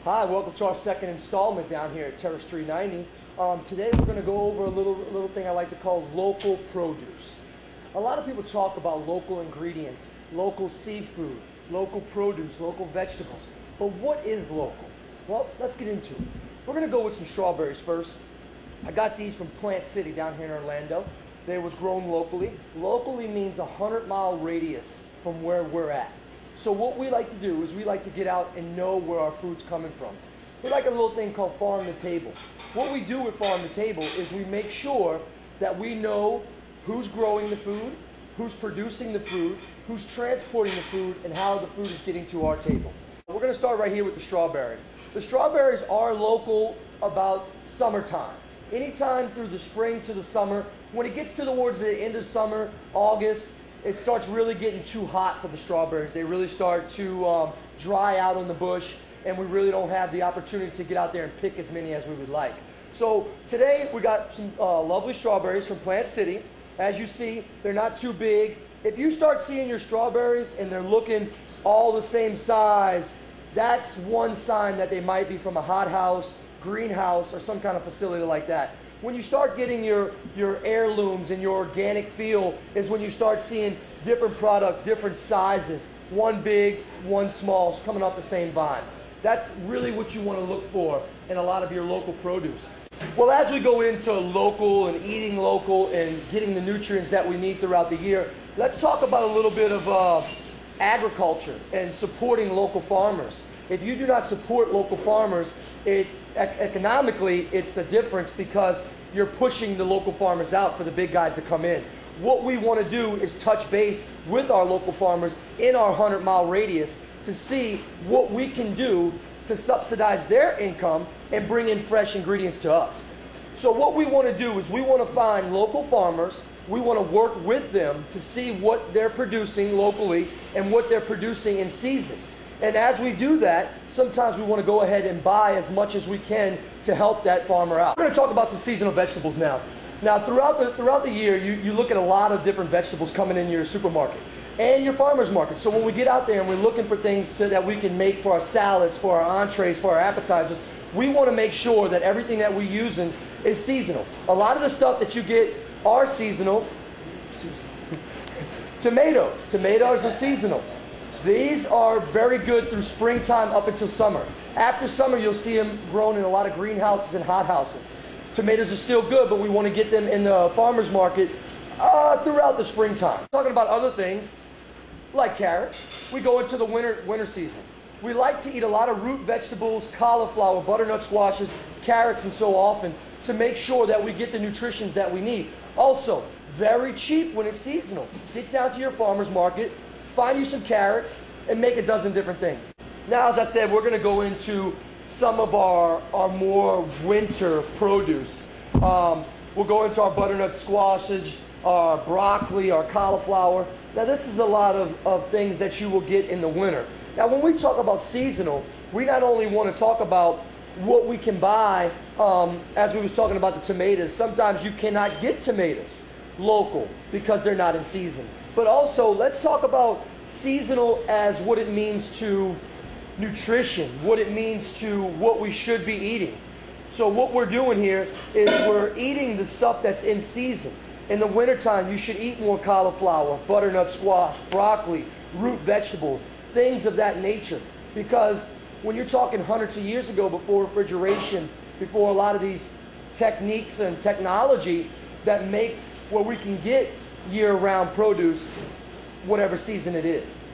Hi, welcome to our second installment down here at Terrace 390. Today we're going to go over a little thing I like to call local produce. A lot of people talk about local ingredients, local seafood, local produce, local vegetables. But what is local? Well, let's get into it. We're going to go with some strawberries first. I got these from Plant City down here in Orlando. They was grown locally. Locally means a 100-mile radius from where we're at. So what we like to do is we like to get out and know where our food's coming from. We like a little thing called farm to table. What we do with farm to table is we make sure that we know who's growing the food, who's producing the food, who's transporting the food, and how the food is getting to our table. We're going to start right here with the strawberry. The strawberries are local about summertime. Anytime through the spring to the summer. When it gets towards the end of summer, August, it starts really getting too hot for the strawberries. They really start to dry out on the bush, and we really don't have the opportunity to get out there and pick as many as we would like. So today we got some lovely strawberries from Plant City. As you see, they're not too big. If you start seeing your strawberries and they're looking all the same size, that's one sign that they might be from a hothouse, greenhouse, or some kind of facility like that. When you start getting your heirlooms and your organic feel is when you start seeing different product, different sizes, one big, one small, coming off the same vine. That's really what you want to look for in a lot of your local produce. Well, as we go into local and eating local and getting the nutrients that we need throughout the year, let's talk about a little bit of agriculture and supporting local farmers. If you do not support local farmers, economically, it's a difference because you're pushing the local farmers out for the big guys to come in. What we want to do is touch base with our local farmers in our 100-mile radius to see what we can do to subsidize their income and bring in fresh ingredients to us. So what we want to do is we want to find local farmers. We want to work with them to see what they're producing locally and what they're producing in season. And as we do that, sometimes we want to go ahead and buy as much as we can to help that farmer out. We're going to talk about some seasonal vegetables now. Now, throughout the year, you look at a lot of different vegetables coming in your supermarket and your farmer's market. So when we get out there and we're looking for things that we can make for our salads, for our entrees, for our appetizers, we want to make sure that everything that we're using is seasonal. A lot of the stuff that you get are seasonal. Tomatoes are seasonal. These are very good through springtime up until summer. After summer, you'll see them grown in a lot of greenhouses and hothouses. Tomatoes are still good, but we want to get them in the farmer's market throughout the springtime. Talking about other things, like carrots, we go into the winter season. We like to eat a lot of root vegetables, cauliflower, butternut squashes, carrots, and so often to make sure that we get the nutritions that we need. Also, very cheap when it's seasonal. Get down to your farmer's market, find you some carrots, and make a dozen different things. Now, as I said, we're going to go into some of our more winter produce. We'll go into our butternut squashes, our broccoli, our cauliflower. Now, this is a lot of things that you will get in the winter. Now, when we talk about seasonal, we not only want to talk about what we can buy, as we was talking about the tomatoes. Sometimes you cannot get tomatoes local because they're not in season. But also, let's talk about seasonal as what it means to nutrition, what it means to what we should be eating. So what we're doing here is we're eating the stuff that's in season. In the wintertime, you should eat more cauliflower, butternut squash, broccoli, root vegetables, things of that nature. Because when you're talking hundreds of years ago, before refrigeration, before a lot of these techniques and technology that make where we can get year-round produce, whatever season it is.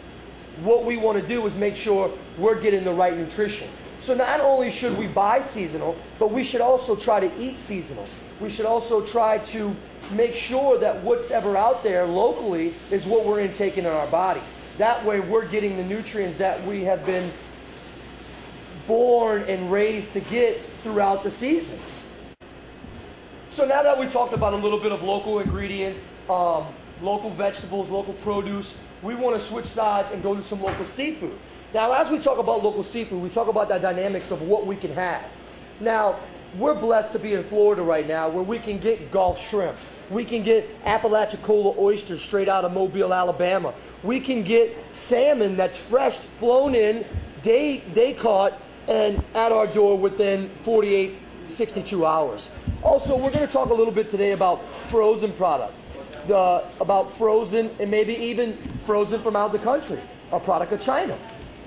What we want to do is make sure we're getting the right nutrition. So not only should we buy seasonal, but we should also try to eat seasonal. We should also try to make sure that what's ever out there locally is what we're intaking in our body. That way we're getting the nutrients that we have been born and raised to get throughout the seasons. So now that we talked about a little bit of local ingredients, local vegetables, local produce, we want to switch sides and go to some local seafood. Now, as we talk about local seafood, we talk about the dynamics of what we can have. Now, we're blessed to be in Florida right now where we can get Gulf shrimp. We can get Apalachicola oysters straight out of Mobile, Alabama. We can get salmon that's fresh, flown in, day caught, and at our door within 48, 62 hours. Also, we're going to talk a little bit today about frozen product, about frozen and maybe even frozen from out of the country, a product of China.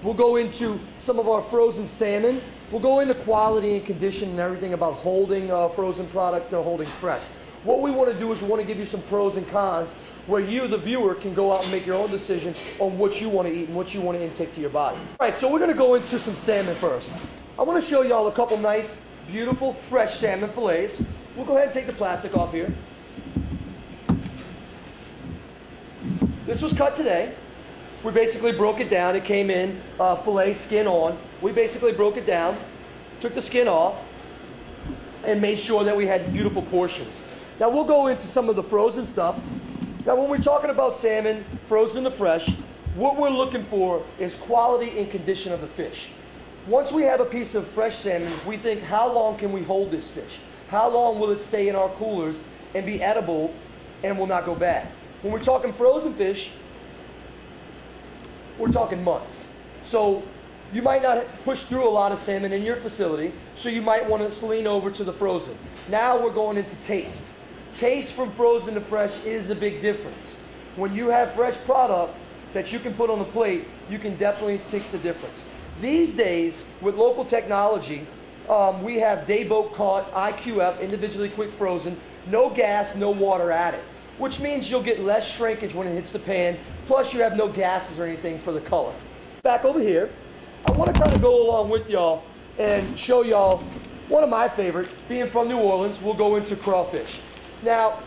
We'll go into some of our frozen salmon. We'll go into quality and condition and everything about holding frozen product or holding fresh. What we want to do is we want to give you some pros and cons where you, the viewer, can go out and make your own decision on what you want to eat and what you want to intake to your body. All right, so we're going to go into some salmon first. I want to show y'all a couple nice, beautiful, fresh salmon fillets. We'll go ahead and take the plastic off here. This was cut today. We basically broke it down. It came in fillet, skin on. We basically broke it down, took the skin off, and made sure that we had beautiful portions. Now we'll go into some of the frozen stuff. Now when we're talking about salmon, frozen to fresh, what we're looking for is quality and condition of the fish. Once we have a piece of fresh salmon, we think, how long can we hold this fish? How long will it stay in our coolers and be edible and will not go bad? When we're talking frozen fish, we're talking months. So you might not push through a lot of salmon in your facility, so you might want to lean over to the frozen. Now we're going into taste. Taste from frozen to fresh is a big difference. When you have fresh product that you can put on the plate, you can definitely taste the difference. These days, with local technology, we have day boat caught IQF, individually quick frozen, no gas, no water added, which means you'll get less shrinkage when it hits the pan, plus you have no gases or anything for the color. Back over here, I want to kind of go along with y'all and show y'all one of my favorite, being from New Orleans, we'll go into crawfish. Now,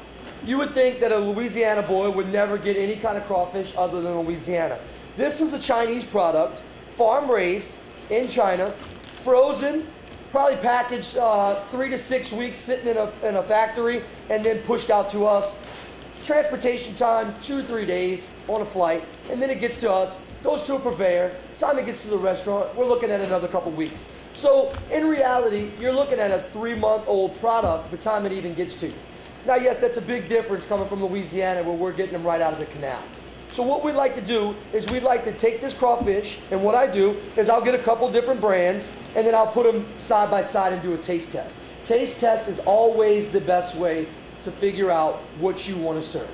you would think that a Louisiana boy would never get any kind of crawfish other than Louisiana. This is a Chinese product, farm raised in China, frozen, probably packaged 3 to 6 weeks sitting in a factory and then pushed out to us. Transportation time, 2 or 3 days on a flight, and then it gets to us, goes to a purveyor. Time it gets to the restaurant, we're looking at another couple weeks. So in reality, you're looking at a 3-month-old product by the time it even gets to you. Now, yes, that's a big difference coming from Louisiana where we're getting them right out of the canal. So what we'd like to do is we'd like to take this crawfish, and what I do is I'll get a couple different brands, and then I'll put them side by side and do a taste test. Taste test is always the best way to figure out what you want to serve.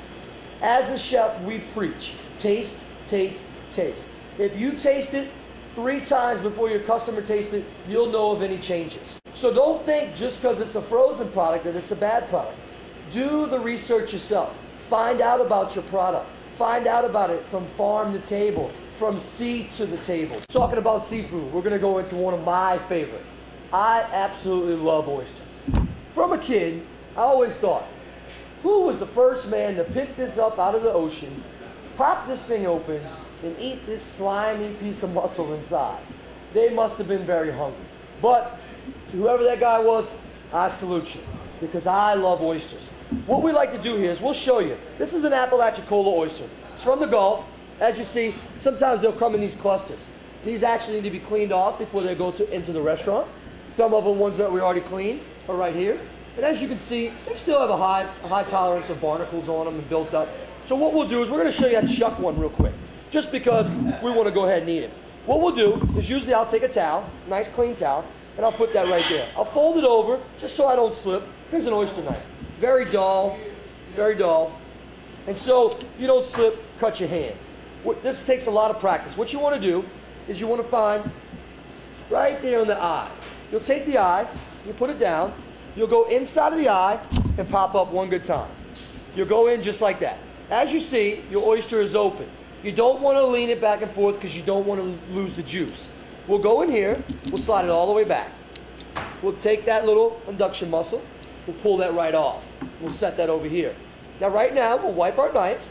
As a chef, we preach, taste, taste, taste. If you taste it 3 times before your customer tastes it, you'll know of any changes. So don't think just because it's a frozen product that it's a bad product. Do the research yourself. Find out about your product. Find out about it from farm to table, from sea to the table. Talking about seafood, we're going to go into one of my favorites. I absolutely love oysters. From a kid, I always thought, who was the first man to pick this up out of the ocean, pop this thing open, and eat this slimy piece of muscle inside? They must have been very hungry. But to whoever that guy was, I salute you, because I love oysters. What we like to do here is we'll show you. This is an Apalachicola oyster. It's from the Gulf. As you see, sometimes they'll come in these clusters. These actually need to be cleaned off before they go into the restaurant. Some of them, ones that we already cleaned, are right here. And as you can see, they still have a high tolerance of barnacles on them and built up. So what we'll do is we're going to show you how to shuck one real quick, just because we want to go ahead and eat it. What we'll do is usually I'll take a towel, nice clean towel, and I'll put that right there. I'll fold it over just so I don't slip. Here's an oyster knife. Very dull, very dull. And so you don't slip, cut your hand. This takes a lot of practice. What you want to do is you want to find right there in the eye. You'll take the eye, you put it down, you'll go inside of the eye and pop up one good time. You'll go in just like that. As you see, your oyster is open. You don't want to lean it back and forth because you don't want to lose the juice. We'll go in here, we'll slide it all the way back. We'll take that little induction muscle, we'll pull that right off. We'll set that over here. Now right now, we'll wipe our knife.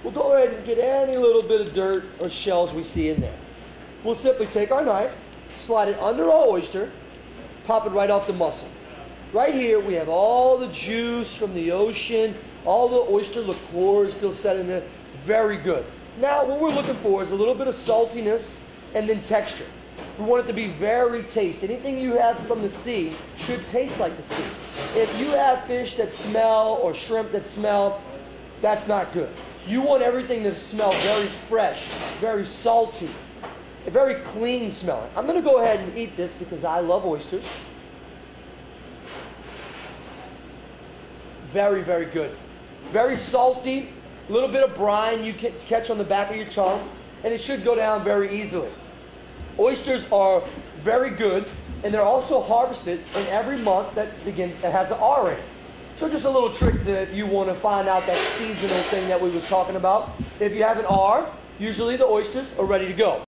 We'll go ahead and get any little bit of dirt or shells we see in there. We'll simply take our knife, slide it under our oyster, pop it right off the muscle. Right here, we have all the juice from the ocean, all the oyster liqueur is still set in there. Very good. Now, what we're looking for is a little bit of saltiness and then texture. We want it to be very tasty. Anything you have from the sea should taste like the sea. If you have fish that smell or shrimp that smell, that's not good. You want everything to smell very fresh, very salty, very clean smelling. I'm going to go ahead and eat this because I love oysters. Very, very good. Very salty, a little bit of brine you can catch on the back of your tongue, and it should go down very easily. Oysters are very good, and they're also harvested in every month that has an R in it. So just a little trick that if you want to find out that seasonal thing that we were talking about. If you have an R, usually the oysters are ready to go.